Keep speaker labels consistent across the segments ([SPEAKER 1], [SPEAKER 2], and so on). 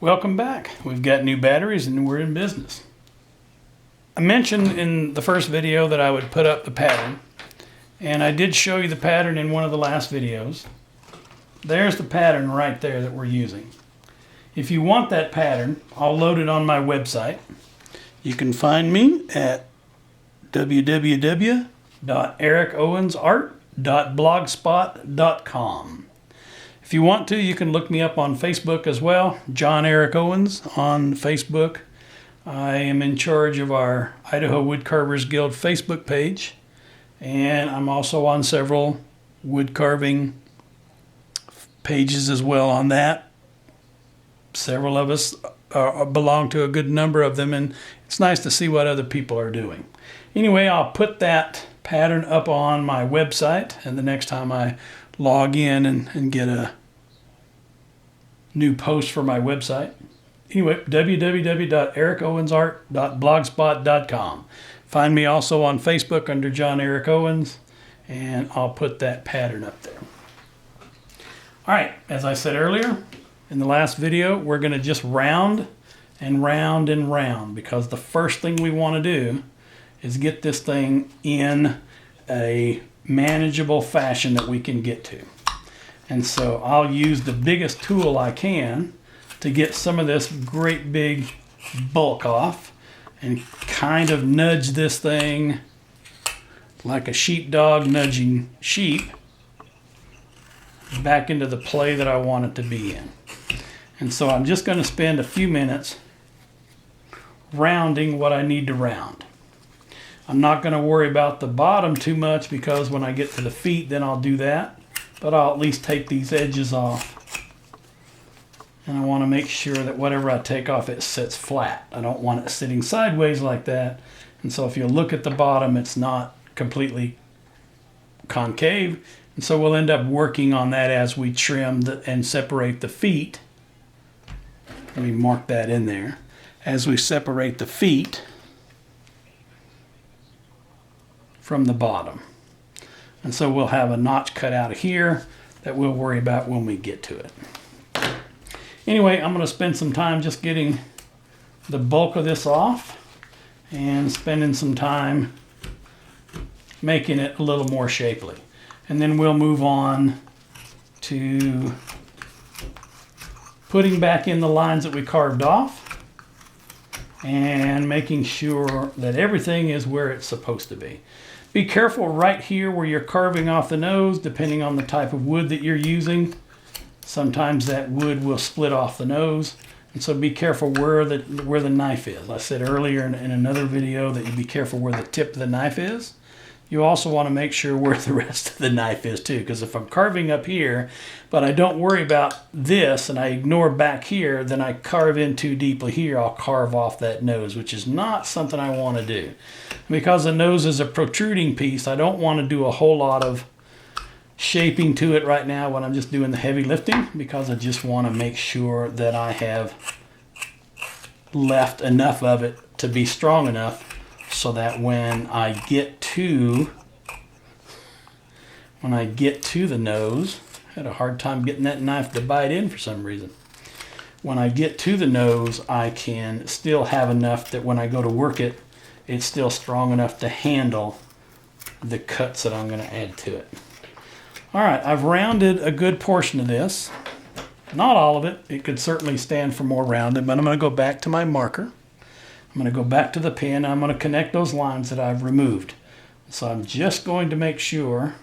[SPEAKER 1] Welcome back. We've got new batteries and we're in business. I mentioned in the first video that I would put up the pattern, and I did show you the pattern in one of the last videos. There's the pattern right there that we're using. If you want that pattern, I'll load it on my website. You can find me at www.ericowensart.blogspot.com. If you want to, you can look me up on Facebook as well, John Eric Owens on Facebook. I am in charge of our Idaho Woodcarvers Guild Facebook page, and I'm also on several wood carving pages as well on that. Several of us belong to a good number of them, and it's nice to see what other people are doing. Anyway, I'll put that pattern up on my website, and the next time I log in and get a new post for my website. Anyway, www.ericowensart.blogspot.com. Find me also on Facebook under John Eric Owens, and I'll put that pattern up there. All right, as I said earlier in the last video, we're going to just round and round and round, because the first thing we want to do is get this thing in a manageable fashion that we can get to. And so I'll use the biggest tool I can to get some of this great big bulk off and kind of nudge this thing like a sheepdog nudging sheep back into the play that I want it to be in. And so I'm just going to spend a few minutes rounding what I need to round. I'm not going to worry about the bottom too much, because when I get to the feet, then I'll do that. But I'll at least take these edges off. And I want to make sure that whatever I take off, it sits flat. I don't want it sitting sideways like that. And so if you look at the bottom, it's not completely concave. And so we'll end up working on that as we trim and separate the feet. Let me mark that in there. As we separate the feet from the bottom. And so we'll have a notch cut out of here that we'll worry about when we get to it. Anyway, I'm going to spend some time just getting the bulk of this off and spending some time making it a little more shapely. And then we'll move on to putting back in the lines that we carved off and making sure that everything is where it's supposed to be. Be careful right here where you're carving off the nose, depending on the type of wood that you're using. Sometimes that wood will split off the nose, and so be careful where the knife is. I said earlier in another video that you be careful where the tip of the knife is. You also want to make sure where the rest of the knife is too, because if I'm carving up here, but I don't worry about this and I ignore back here, then I carve in too deeply here, I'll carve off that nose, which is not something I want to do. Because the nose is a protruding piece, I don't want to do a whole lot of shaping to it right now when I'm just doing the heavy lifting, because I just want to make sure that I have left enough of it to be strong enough so that when I get to the nose, I had a hard time getting that knife to bite in for some reason. When I get to the nose, I can still have enough that when I go to work it, it's still strong enough to handle the cuts that I'm going to add to it. All right, I've rounded a good portion of this. Not all of it. It could certainly stand for more rounded, but I'm going to go back to my marker. I'm going to go back to the pen. I'm going to connect those lines that I've removed. So I'm just going to make sure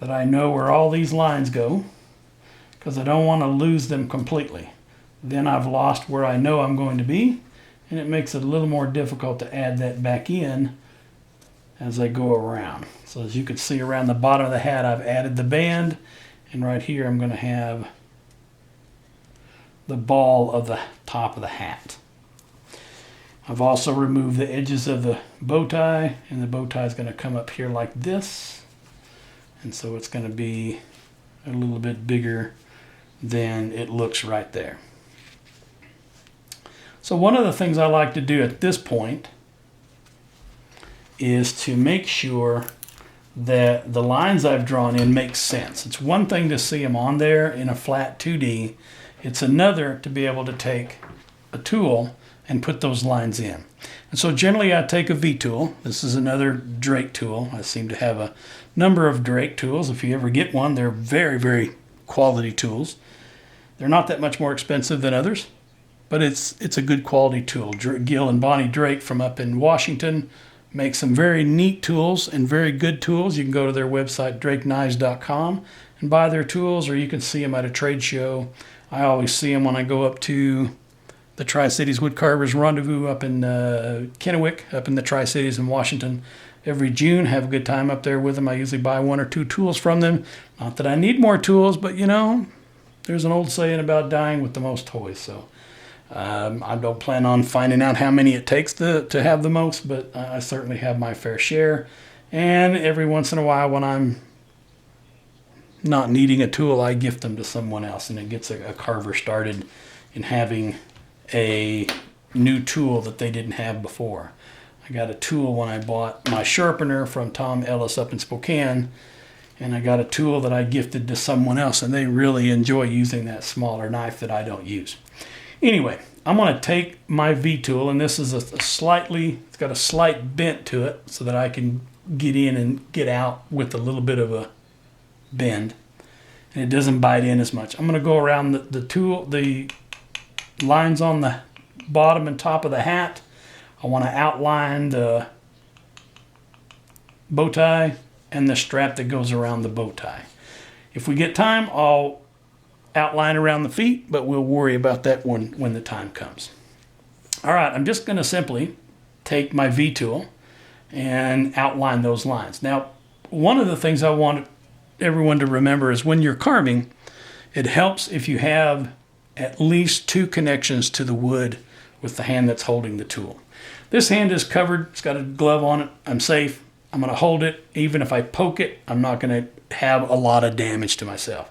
[SPEAKER 1] that I know where all these lines go, because I don't want to lose them completely. Then I've lost where I know I'm going to be, and it makes it a little more difficult to add that back in as I go around. So as you can see around the bottom of the hat, I've added the band, and right here I'm going to have the ball of the top of the hat. I've also removed the edges of the bow tie, and the bow tie is going to come up here like this. And so it's going to be a little bit bigger than it looks right there. So one of the things I like to do at this point is to make sure that the lines I've drawn in make sense. It's one thing to see them on there in a flat 2D. It's another to be able to take a tool and put those lines in. And so generally I take a V-tool. This is another Drake tool. I seem to have a number of Drake tools. If you ever get one, they're very, very quality tools. They're not that much more expensive than others, but it's a good quality tool. Gil and Bonnie Drake from up in Washington make some very neat tools and very good tools. You can go to their website, drakeknives.com, and buy their tools, or you can see them at a trade show. I always see them when I go up to the Tri-Cities Woodcarvers Rendezvous up in Kennewick, up in the Tri-Cities in Washington. Every June, have a good time up there with them. I usually buy 1 or 2 tools from them. Not that I need more tools, but you know, there's an old saying about dying with the most toys. So I don't plan on finding out how many it takes to have the most, but I certainly have my fair share. And every once in a while when I'm not needing a tool, I gift them to someone else, and it gets a carver started in having a new tool that they didn't have before. I got a tool when I bought my sharpener from Tom Ellis up in Spokane, and I got a tool that I gifted to someone else, and they really enjoy using that smaller knife that I don't use. Anyway, I'm going to take my V-tool, and this is it's got a slight bent to it so that I can get in and get out with a little bit of a bend, and it doesn't bite in as much. I'm going to go around the lines on the bottom and top of the hat. I want to outline the bow tie and the strap that goes around the bow tie. If we get time, I'll outline around the feet, but we'll worry about that when the time comes. All right, I'm just going to simply take my V-tool and outline those lines. Now, one of the things I want everyone to remember is when you're carving, it helps if you have at least 2 connections to the wood with the hand that's holding the tool. This hand is covered, it's got a glove on it, I'm safe. I'm going to hold it. Even if I poke it, I'm not going to have a lot of damage to myself.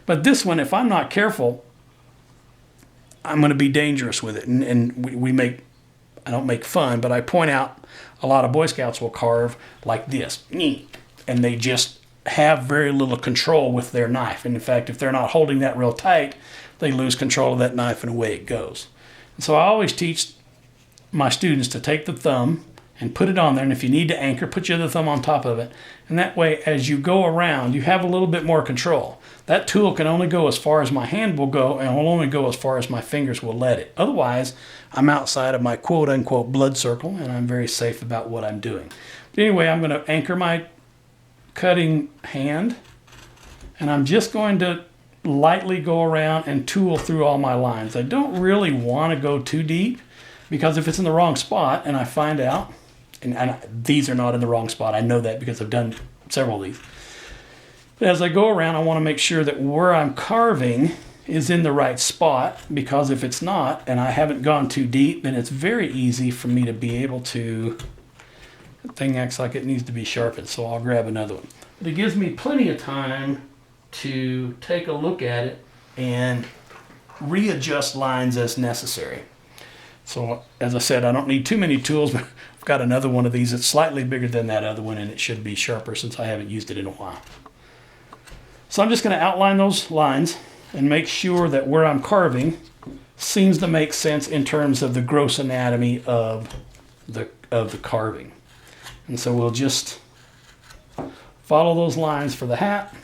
[SPEAKER 1] But this one, if I'm not careful, I'm going to be dangerous with it. And I don't make fun, but I point out a lot of Boy Scouts will carve like this. And they just have very little control with their knife. And in fact, if they're not holding that real tight, they lose control of that knife and away it goes. And so I always teach my students to take the thumb and put it on there, and if you need to anchor, put your other thumb on top of it. And that way, as you go around, you have a little bit more control. That tool can only go as far as my hand will go, and will only go as far as my fingers will let it. Otherwise, I'm outside of my quote-unquote blood circle, and I'm very safe about what I'm doing. But anyway, I'm going to anchor my cutting hand, and I'm just going to lightly go around and tool through all my lines. I don't really want to go too deep, because if it's in the wrong spot, and I find out, and these are not in the wrong spot. I know that because I've done several of these. But as I go around, I want to make sure that where I'm carving is in the right spot, because if it's not, and I haven't gone too deep, then it's very easy for me to be able to, the thing acts like it needs to be sharpened, so I'll grab another one. But it gives me plenty of time to take a look at it and readjust lines as necessary. So as I said, I don't need too many tools, but I've got another one of these that's slightly bigger than that other one, and it should be sharper since I haven't used it in a while. So I'm just going to outline those lines and make sure that where I'm carving seems to make sense in terms of the gross anatomy of the carving. And so we'll just follow those lines for the hat.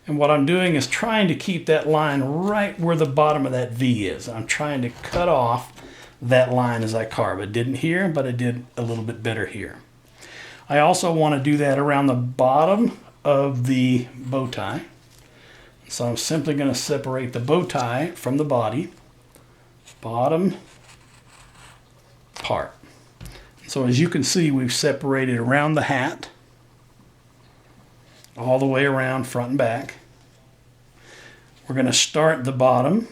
[SPEAKER 1] And what I'm doing is trying to keep that line right where the bottom of that V is. I'm trying to cut off that line as I carve. I didn't here, but I did a little bit better here. I also want to do that around the bottom of the bow tie. So I'm simply going to separate the bow tie from the body, bottom part. So as you can see, we've separated around the hat, all the way around front and back. We're going to start the bottom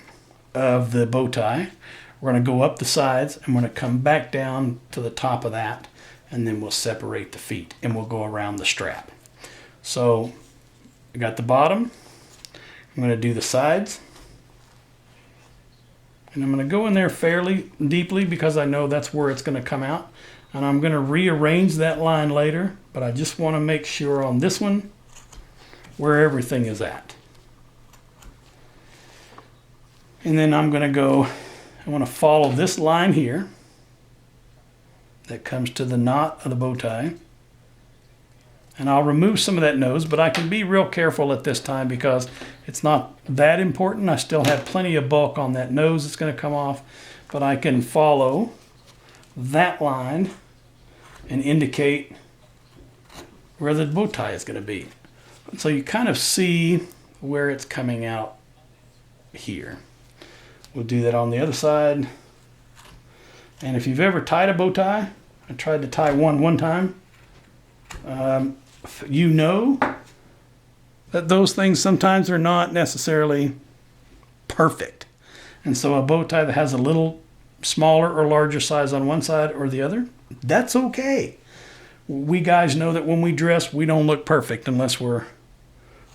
[SPEAKER 1] of the bow tie. We're going to go up the sides, and we're going to come back down to the top of that, and then we'll separate the feet, and we'll go around the strap. So I got the bottom. I'm going to do the sides. And I'm going to go in there fairly deeply because I know that's where it's going to come out. And I'm going to rearrange that line later, but I just want to make sure on this one where everything is at. And then I'm going to go, I want to follow this line here that comes to the knot of the bow tie. And I'll remove some of that nose, but I can be real careful at this time because it's not that important. I still have plenty of bulk on that nose that's going to come off, but I can follow that line and indicate where the bow tie is going to be. So you kind of see where it's coming out here. We'll do that on the other side. And if you've ever tied a bow tie, I tried to tie one time, you know that those things sometimes are not necessarily perfect. And so a bow tie that has a little smaller or larger size on one side or the other, that's okay. We guys know that when we dress, we don't look perfect unless we're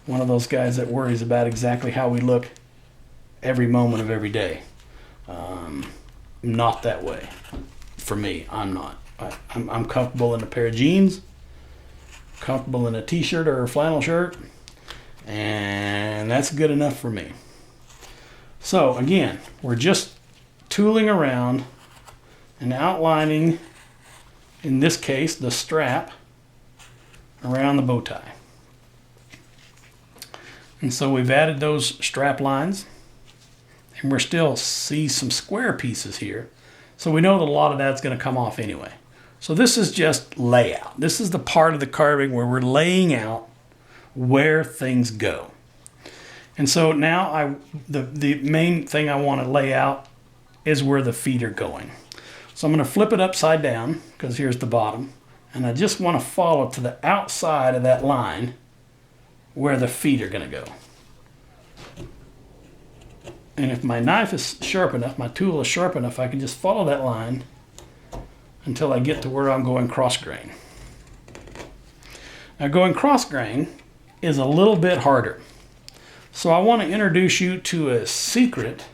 [SPEAKER 1] one of those guys that worries about exactly how we look every moment of every day. Not that way. For me, I'm not. I'm comfortable in a pair of jeans, comfortable in a t-shirt or a flannel shirt, and that's good enough for me. So again, we're just tooling around and outlining, in this case, the strap around the bow tie. And so we've added those strap lines, and we're still see some square pieces here. So we know that a lot of that's going to come off anyway. So this is just layout. This is the part of the carving where we're laying out where things go. And so now the main thing I want to lay out is where the feet are going. So I'm going to flip it upside down because here's the bottom. And I just want to follow to the outside of that line where the feet are going to go. And if my knife is sharp enough, my tool is sharp enough, I can just follow that line until I get to where I'm going cross grain. Now going cross grain is a little bit harder. So I want to introduce you to a secret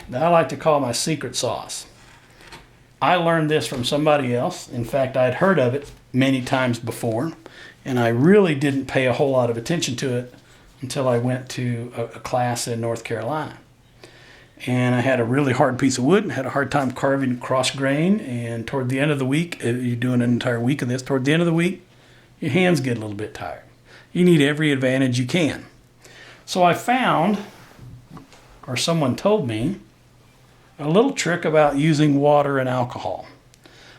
[SPEAKER 1] that I like to call my secret sauce. I learned this from somebody else. In fact, I'd heard of it many times before, and I really didn't pay a whole lot of attention to it until I went to a class in North Carolina. And I had a really hard piece of wood and had a hard time carving cross grain. And toward the end of the week, you're doing an entire week of this, toward the end of the week, your hands get a little bit tired. You need every advantage you can. So I found, or someone told me, a little trick about using water and alcohol.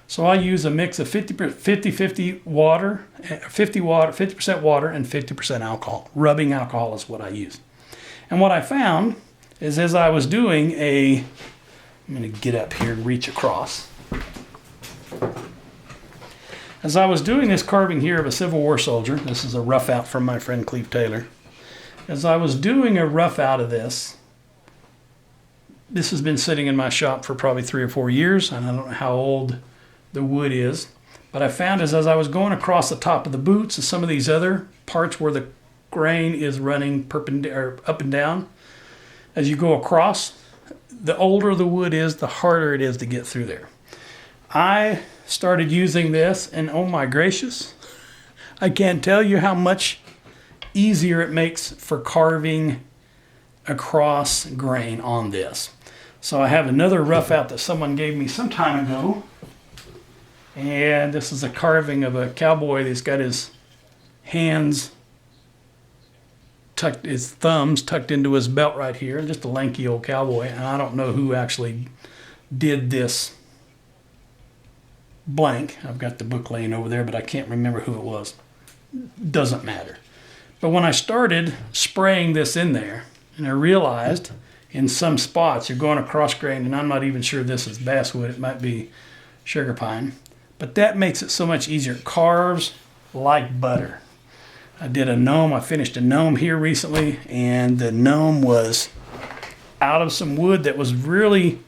[SPEAKER 1] So I use a mix of 50% water and 50% alcohol. Rubbing alcohol is what I use. And what I found is as I was doing I'm going to get up here and reach across. As I was doing this carving here of a Civil War soldier, this is a rough out from my friend Cleve Taylor. As I was doing a rough out of this has been sitting in my shop for probably 3 or 4 years, and I don't know how old the wood is, but I found as I was going across the top of the boots and some of these other parts where the grain is running perpendicular up and down, as you go across, the older the wood is, the harder it is to get through there. I started using this, and oh my gracious, I can't tell you how much easier it makes for carving across grain on this. So I have another rough out that someone gave me some time ago, and this is a carving of a cowboy that's got his hands tucked, his thumbs tucked into his belt right here, just a lanky old cowboy. And I don't know who actually did this blank. I've got the book laying over there, but I can't remember who it was. Doesn't matter. But when I started spraying this in there, and I realized in some spots you're going across grain, and I'm not even sure this is basswood, it might be sugar pine, but that makes it so much easier. It carves like butter. I did a gnome. I finished a gnome here recently, and the gnome was out of some wood that was really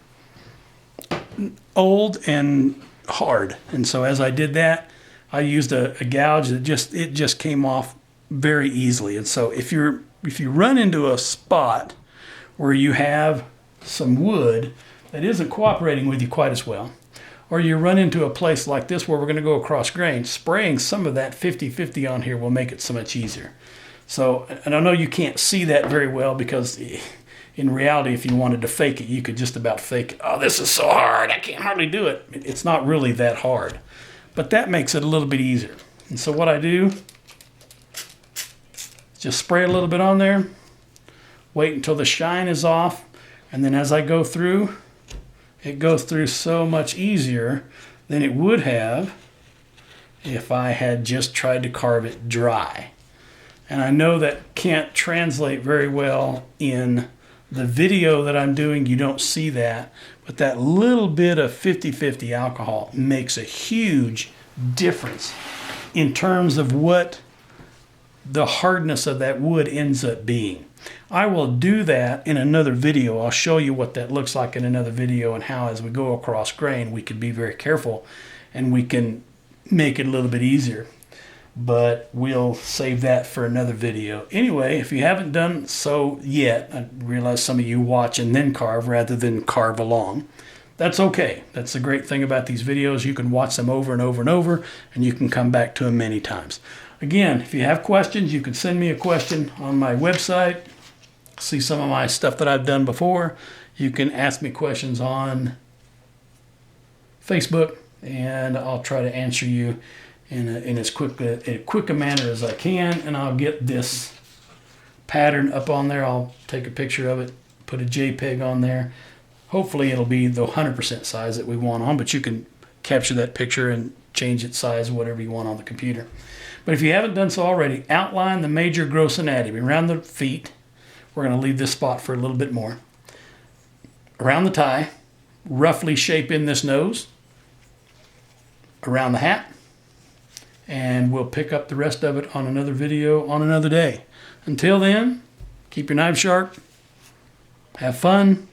[SPEAKER 1] old and hard. And so as I did that, I used a gouge that just came off very easily. And so if you run into a spot where you have some wood that isn't cooperating with you quite as well, or you run into a place like this where we're going to go across grain, spraying some of that 50-50 on here will make it so much easier. So, and I know you can't see that very well because In reality, if you wanted to fake it, you could just about fake it. Oh, this is so hard, I can't hardly do it. It's not really that hard, but that makes it a little bit easier. And so what I do, just spray a little bit on there, wait until the shine is off, and then as I go through, it goes through so much easier than it would have if I had just tried to carve it dry. And I know that can't translate very well in the video that I'm doing. You don't see that, but that little bit of 50-50 alcohol makes a huge difference in terms of what the hardness of that wood ends up being. I will do that in another video. I'll show you what that looks like in another video, and how as we go across grain we can be very careful and we can make it a little bit easier. But we'll save that for another video. Anyway, if you haven't done so yet, I realize some of you watch and then carve rather than carve along. That's okay. That's the great thing about these videos. You can watch them over and over and over, and you can come back to them many times. Again, if you have questions, you can send me a question on my website. See some of my stuff that I've done before. You can ask me questions on Facebook, and I'll try to answer you in as quick a manner as I can. And I'll get this pattern up on there. I'll take a picture of it, put a JPEG on there. Hopefully it'll be the 100% size that we want on, but you can capture that picture and change its size whatever you want on the computer. But if you haven't done so already, outline the major gross anatomy around the feet. We're going to leave this spot for a little bit more. Around the tie, roughly shape in this nose, around the hat, and we'll pick up the rest of it on another video on another day. Until then, keep your knife sharp, have fun,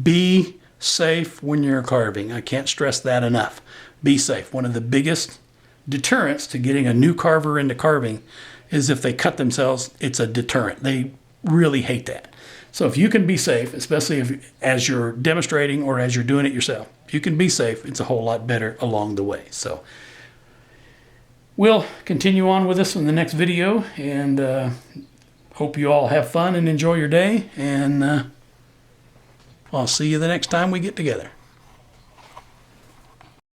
[SPEAKER 1] be safe when you're carving. I can't stress that enough. Be safe. One of the biggest deterrents to getting a new carver into carving is if they cut themselves. It's a deterrent. They really hate that. So if you can be safe, especially as you're demonstrating or as you're doing it yourself, if you can be safe, it's a whole lot better along the way. So we'll continue on with this in the next video, and hope you all have fun and enjoy your day, and I'll see you the next time we get together.